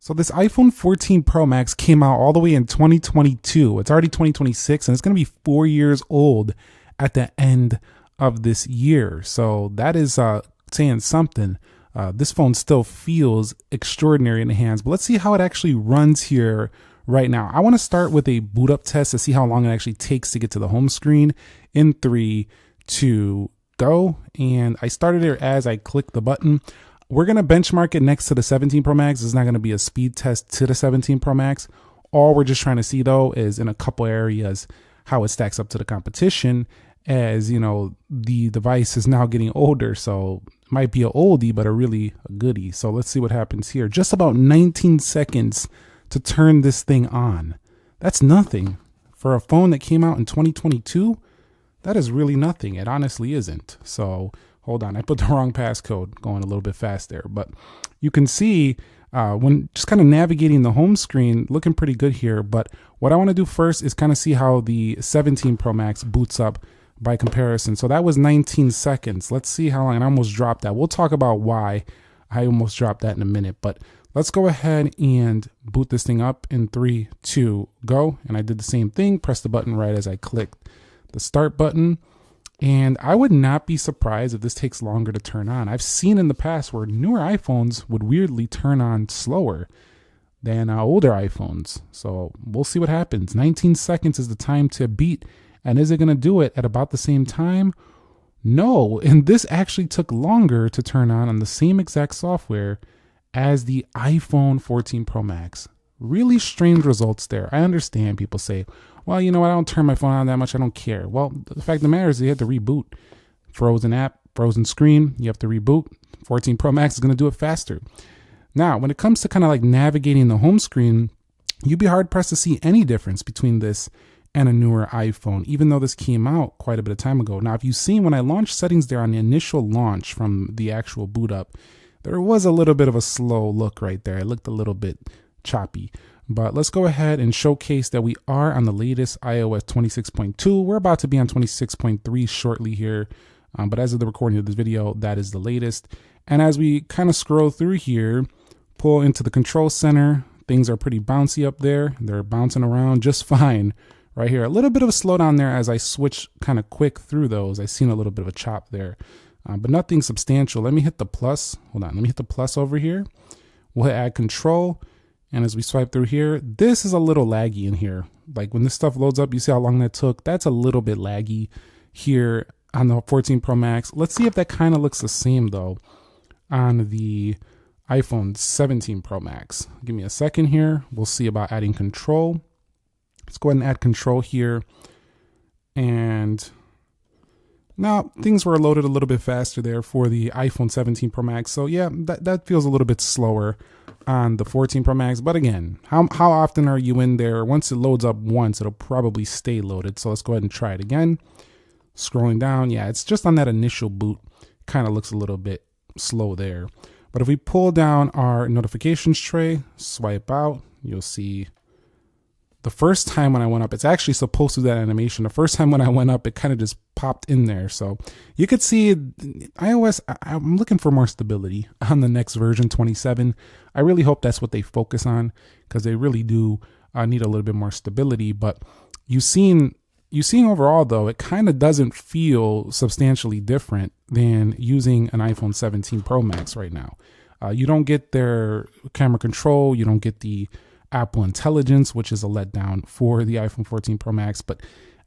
So this iPhone 14 Pro Max came out all the way in 2022. It's already 2026 and it's going to be 4 years old at the end of this year. So that is saying something. This phone still feels extraordinary in the hands, but let's see how it actually runs here right now. I want to start with a boot up test to see how long it actually takes to get to the home screen in 3, 2, go. And I started it as I clicked the button. We're going to benchmark it next to the 17 Pro Max. It's not going to be a speed test to the 17 Pro Max. All we're just trying to see though is in a couple areas how it stacks up to the competition, as you know, the device is now getting older. So it might be a oldie, but a goodie. So let's see what happens here. Just about 19 seconds to turn this thing on. That's nothing for a phone that came out in 2022. That is really nothing. It honestly isn't. So hold on, I put the wrong passcode, going a little bit fast there, but you can see when just kind of navigating the home screen, looking pretty good here. But what I want to do first is kind of see how the 17 Pro Max boots up by comparison. So that was 19 seconds. Let's see how long. And I almost dropped that. We'll talk about why I almost dropped that in a minute, but let's go ahead and boot this thing up in 3, 2, go. And I did the same thing, press the button right as I clicked the start button. And I would not be surprised if this takes longer to turn on. I've seen in the past where newer iPhones would weirdly turn on slower than older iPhones. So we'll see what happens. 19 seconds is the time to beat. And is it going to do it at about the same time? No. And this actually took longer to turn on the same exact software as the iPhone 14 Pro Max. Really strange results there. I understand people say, well, you know what, I don't turn my phone on that much, I don't care. Well, the fact of the matter is you have to reboot. Frozen app, frozen screen, you have to reboot. 14 Pro Max is going to do it faster. Now, when it comes to kind of like navigating the home screen, you'd be hard pressed to see any difference between this and a newer iPhone, even though this came out quite a bit of time ago. Now, if you've seen when I launched settings there on the initial launch from the actual boot up, there was a little bit of a slow look right there. It looked a little bit choppy. But let's go ahead and showcase that we are on the latest iOS 26.2. We're about to be on 26.3 shortly here. But as of the recording of this video, that is the latest. And as we kind of scroll through here, pull into the control center, things are pretty bouncy up there. They're bouncing around just fine right here. A little bit of a slowdown there as I switch kind of quick through those. I seen a little bit of a chop there, but nothing substantial. Let me hit the plus. Hold on. Let me hit the plus over here. We'll hit add control. And as we swipe through here, this is a little laggy in here. Like when this stuff loads up, you see how long that took? That's a little bit laggy here on the 14 Pro Max. Let's see if that kind of looks the same though on the iPhone 17 Pro Max. Give me a second here. We'll see about adding control. Let's go ahead and add control here. And now things were loaded a little bit faster there for the iPhone 17 Pro Max. So yeah, that feels a little bit slower on the 14 Pro Max. But again, how often are you in there? Once it loads up once, it'll probably stay loaded. So let's go ahead and try it again. Scrolling down, yeah, it's just on that initial boot. Kind of looks a little bit slow there. But if we pull down our notifications tray, swipe out, you'll see the first time when I went up, it's actually supposed to do that animation. The first time when I went up, it kind of just popped in there. So you could see iOS, I'm looking for more stability on the next version, 27. I really hope that's what they focus on because they really do need a little bit more stability. But you've seen overall, though, it kind of doesn't feel substantially different than using an iPhone 17 Pro Max right now. You don't get their camera control. You don't get the Apple Intelligence, which is a letdown for the iPhone 14 Pro Max. But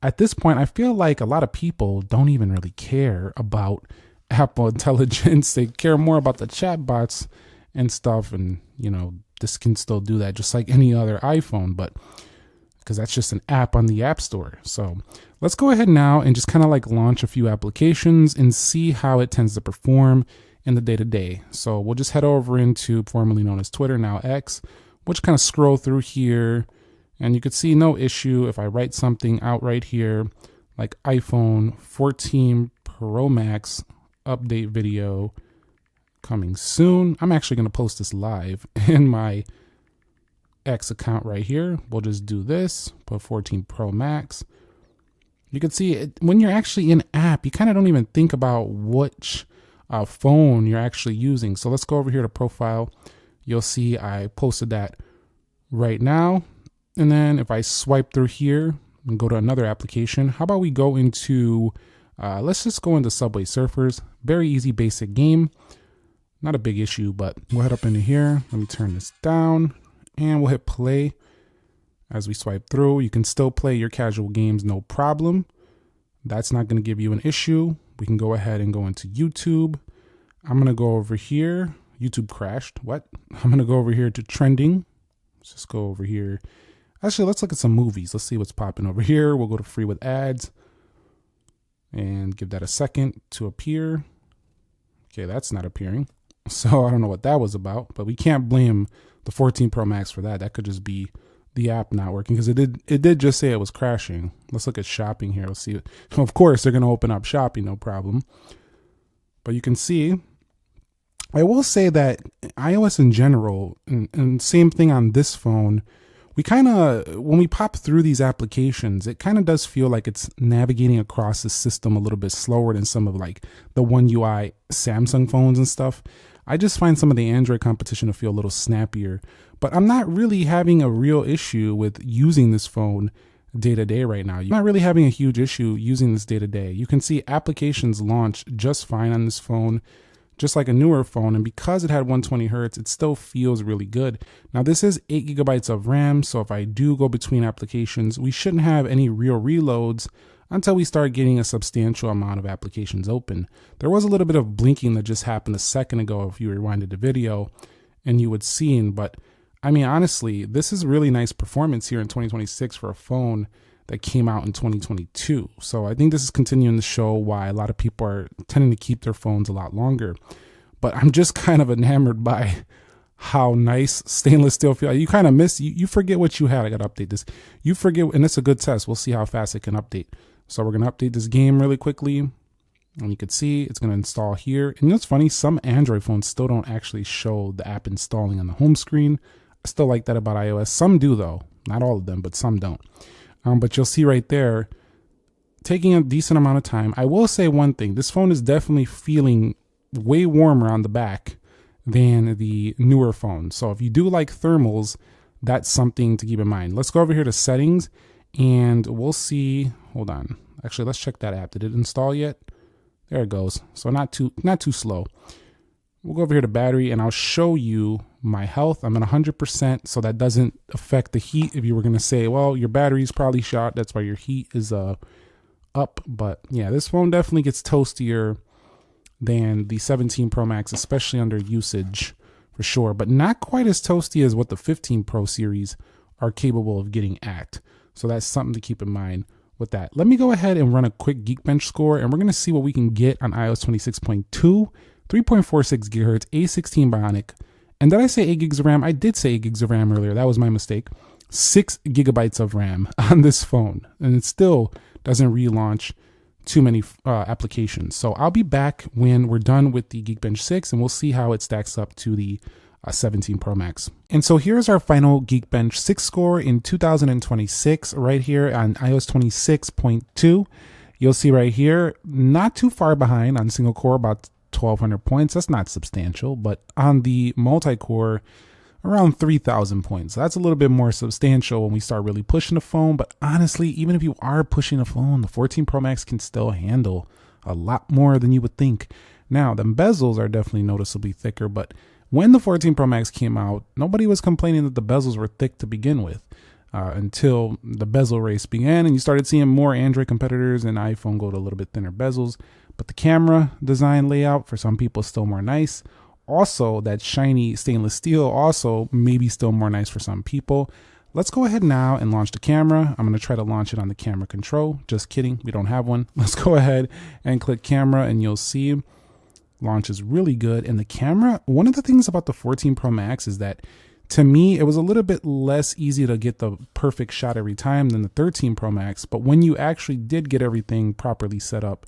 at this point, I feel like a lot of people don't even really care about Apple Intelligence. They care more about the chatbots and stuff. And, you know, this can still do that just like any other iPhone, but because that's just an app on the App Store. So let's go ahead now and just kind of like launch a few applications and see how it tends to perform in the day-to-day. So we'll just head over into formerly known as Twitter, now X. We'll just kind of scroll through here and you could see no issue if I write something out right here like iPhone 14 Pro Max update video coming soon. I'm actually going to post this live in my X account right here. We'll just do this, put 14 Pro Max. You can see it, when you're actually in app, you kind of don't even think about which phone you're actually using. So let's go over here to profile. You'll see I posted that right now. And then if I swipe through here and go to another application, how about we go into, let's just go into Subway Surfers. Very easy, basic game. Not a big issue, but we'll head up into here. Let me turn this down and we'll hit play. As we swipe through, you can still play your casual games, no problem. That's not going to give you an issue. We can go ahead and go into YouTube. I'm going to go over here. YouTube crashed. What? I'm going to go over here to trending. Let's just go over here. Actually, let's look at some movies. Let's see what's popping over here. We'll go to free with ads and give that a second to appear. Okay, that's not appearing. So I don't know what that was about, but we can't blame the 14 Pro Max for that. That could just be the app not working, because it did just say it was crashing. Let's look at shopping here. Let's see. Of course, they're going to open up shopping, no problem. But you can see, I will say that iOS in general, and same thing on this phone, we kind of, when we pop through these applications, it kind of does feel like it's navigating across the system a little bit slower than some of like the One UI Samsung phones and stuff. I just find some of the Android competition to feel a little snappier, but I'm not really having a real issue with using this phone day to day right now. You're not really having a huge issue using this day to day. You can see applications launch just fine on this phone, just like a newer phone. And because it had 120 Hertz, it still feels really good. Now this is 8 gigabytes of RAM. So if I do go between applications, we shouldn't have any real reloads until we start getting a substantial amount of applications open. There was a little bit of blinking that just happened a second ago if you rewinded the video and you would see, but I mean, honestly, this is really nice performance here in 2026 for a phone that came out in 2022. So I think this is continuing to show why a lot of people are tending to keep their phones a lot longer. But I'm just kind of enamored by how nice stainless steel feels. You kind of miss, you forget what you had. I got to update this. You forget, and it's a good test. We'll see how fast it can update. So we're going to update this game really quickly. And you can see it's going to install here. And you know what's funny? Some Android phones still don't actually show the app installing on the home screen. I still like that about iOS. Some do though. Not all of them, but some don't. But you'll see right there, taking a decent amount of time. I will say one thing. This phone is definitely feeling way warmer on the back than the newer phone. So if you do like thermals, that's something to keep in mind. Let's go over here to settings and we'll see. Hold on. Actually, let's check that app. Did it install yet? There it goes. So not too slow. We'll go over here to battery and I'll show you my health. I'm at 100%, so that doesn't affect the heat. If you were going to say, well, your battery's probably shot, that's why your heat is up. But yeah, this phone definitely gets toastier than the 17 Pro Max, especially under usage for sure, but not quite as toasty as what the 15 Pro series are capable of getting at. So that's something to keep in mind with that. Let me go ahead and run a quick Geekbench score, and we're going to see what we can get on iOS 26.2, 3.46 gigahertz, A16 Bionic. And did I say 8 gigs of RAM? I did say 8 gigs of RAM earlier. That was my mistake. 6 gigabytes of RAM on this phone. And it still doesn't relaunch too many applications. So I'll be back when we're done with the Geekbench 6 and we'll see how it stacks up to the 17 Pro Max. And so here's our final Geekbench 6 score in 2026 right here on iOS 26.2. You'll see right here, not too far behind on single core, about 1,200 points. That's not substantial, but on the multi-core, around 3,000 points. So that's a little bit more substantial when we start really pushing the phone. But honestly, even if you are pushing the phone, the 14 Pro Max can still handle a lot more than you would think. Now, the bezels are definitely noticeably thicker, but when the 14 Pro Max came out, nobody was complaining that the bezels were thick to begin with. Until the bezel race began and you started seeing more Android competitors and iPhone go to a little bit thinner bezels. But the camera design layout for some people is still more nice. Also, that shiny stainless steel also maybe still more nice for some people. Let's go ahead now and launch the camera. I'm going to try to launch it on the camera control. Just kidding, we don't have one. Let's go ahead and click camera and you'll see launch is really good. And the camera, one of the things about the 14 Pro Max is that to me, it was a little bit less easy to get the perfect shot every time than the 13 Pro Max. But when you actually did get everything properly set up,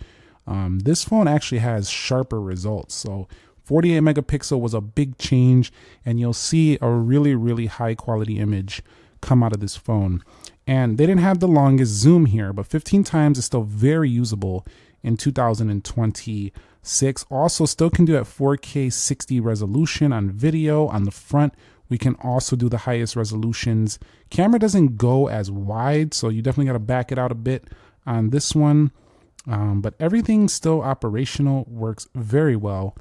this phone actually has sharper results. So 48 megapixel was a big change, and you'll see a really, really high quality image come out of this phone. And they didn't have the longest zoom here, but 15 times is still very usable in 2026. 6. Also still can do at 4K 60 resolution on video. On the front, we can also do the highest resolutions. Camera doesn't go as wide, so you definitely got to back it out a bit on this one. But everything still operational, works very well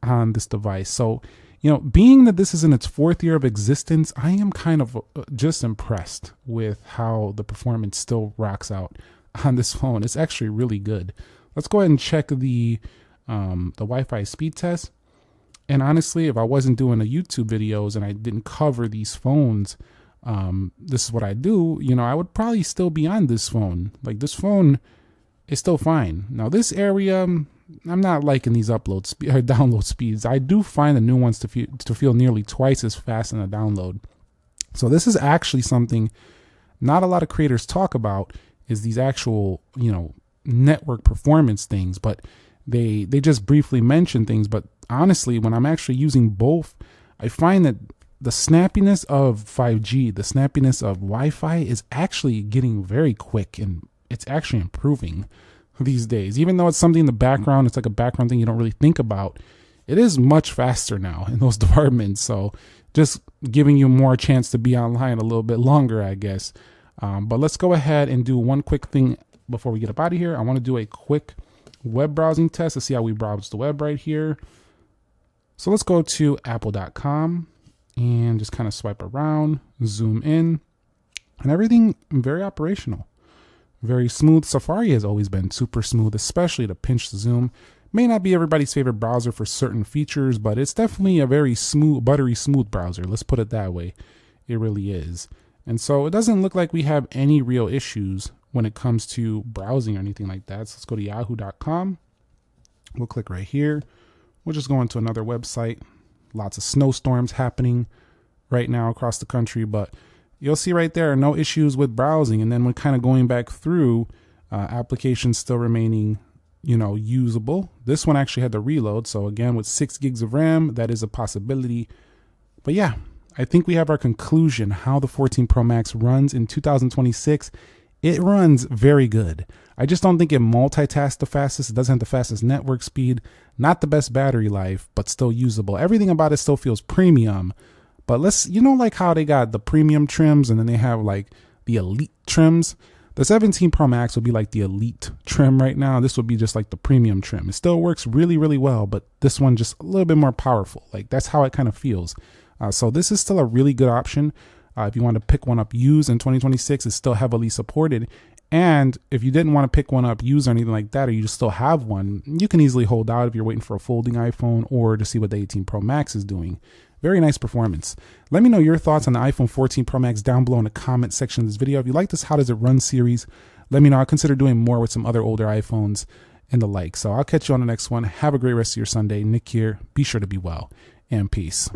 on this device. So, you know, being that this is in its 4th year of existence, I am kind of just impressed with how the performance still rocks out on this phone. It's actually really good. Let's go ahead and check the Wi-Fi speed test. And honestly, if I wasn't doing a YouTube videos and I didn't cover these phones, this is what I do, you know, I would probably still be on this phone. Like, this phone is still fine. Now, this area, I'm not liking these download speeds. I do find the new ones to feel nearly twice as fast in a download. So this is actually something not a lot of creators talk about, is these actual, you know, network performance things, but they just briefly mention things. But honestly, when I'm actually using both, I find that the snappiness of 5G, the snappiness of Wi-Fi is actually getting very quick, and it's actually improving these days. Even though it's something in the background, it's like a background thing you don't really think about, it is much faster now in those departments. So just giving you more chance to be online a little bit longer, I guess. But let's go ahead and do one quick thing before we get up out of here. I want to do a quick web browsing test to see how we browse the web right here. So let's go to apple.com and just kind of swipe around, zoom in, and everything very operational, very smooth. Safari has always been super smooth, especially to pinch the zoom. May not be everybody's favorite browser for certain features, but it's definitely a very smooth, buttery smooth browser. Let's put it that way. It really is. And so it doesn't look like we have any real issues when it comes to browsing or anything like that. So let's go to yahoo.com. We'll click right here. We'll just go into another website. Lots of snowstorms happening right now across the country, but you'll see right there, no issues with browsing. And then when kind of going back through, applications still remaining, you know, usable. This one actually had to reload. So again, with 6 gigs of RAM, that is a possibility. But yeah, I think we have our conclusion how the 14 Pro Max runs in 2026. It runs very good. I just don't think it multitasks the fastest. It doesn't have the fastest network speed, not the best battery life, but still usable. Everything about it still feels premium. But let's, you know, like how they got the premium trims and then they have like the elite trims. The 17 Pro Max will be like the elite trim right now. This would be just like the premium trim. It still works really, really well, but this one just a little bit more powerful. Like, that's how it kind of feels. So this is still a really good option. If you want to pick one up used in 2026, it's still heavily supported. And if you didn't want to pick one up used or anything like that, or you just still have one, you can easily hold out if you're waiting for a folding iPhone or to see what the 18 Pro Max is doing. Very nice performance. Let me know your thoughts on the iPhone 14 Pro Max down below in the comment section of this video. If you like this How Does It Run series, let me know. I'll consider doing more with some other older iPhones and the like. So I'll catch you on the next one. Have a great rest of your Sunday. Nick here. Be sure to be well, and peace.